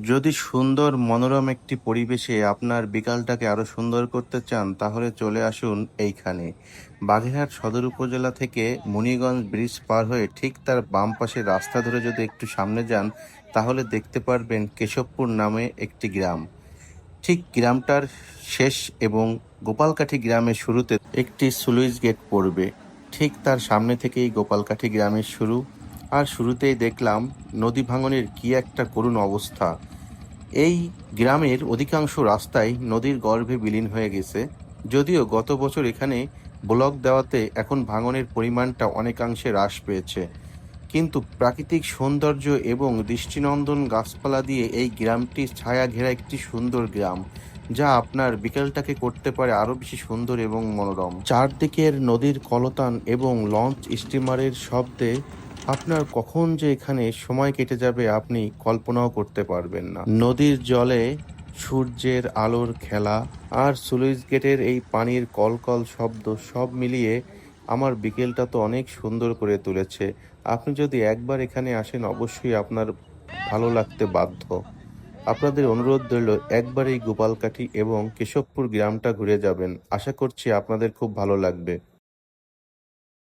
যদি সুন্দর মনোরম একটি পরিবেশে আপনার বিকালটাকে আরো সুন্দর করতে চান তাহলে চলে আসুন এইখানে। বাগেরহাট সদর উপজেলা থেকে মুনিগঞ্জ ব্রিজ পার হয়ে ঠিক তার বাম পাশে রাস্তা ধরে যদি একটু সামনে যান তাহলে দেখতে পারবেন কেশবপুর নামে একটি গ্রাম। ঠিক গ্রামটার শেষ এবং গোপালকাঠি গ্রামের শুরুতে একটি স্লুইস গেট পড়বে। ঠিক তার সামনে থেকেই গোপালকাঠি গ্রামের শুরু। আর শুরুতেই দেখলাম নদী ভাঙনের কি একটা করুণ অবস্থা। এই গ্রামের অধিকাংশ রাস্তাই নদীর গর্ভে বিলীন হয়ে গেছে। যদিও গত বছর এখানে ব্লক দেওয়াতে এখন ভাঙনের পরিমাণটা অনেকাংশে হ্রাস পেয়েছে, কিন্তু প্রাকৃতিক সৌন্দর্য এবং দৃষ্টিনন্দন গাছপালা দিয়ে এই গ্রামটি ছায়া ঘেরা একটি সুন্দর গ্রাম, যা আপনার বিকেলটাকে করতে পারে আরো বেশি সুন্দর এবং মনোরম। চারদিকের নদীর কলতান এবং লঞ্চ স্টিমারের শব্দে আপনার কখন যে এখানে সময় কেটে যাবে আপনি কল্পনাও করতে পারবেন না। নদীর জলে সূর্যের আলোর খেলা আর স্লুইস গেটের এই পানির কলকল শব্দ সব মিলিয়ে আমার বিকেলটা তো অনেক সুন্দর করে তুলেছে। আপনি যদি একবার এখানে আসেন অবশ্যই আপনার ভালো লাগতে বাধ্য। আপনাদের অনুরোধ রইল একবার এই গোপালকাঠি এবং কেশবপুর গ্রামটা ঘুরে যাবেন। আশা করছি আপনাদের খুব ভালো লাগবে।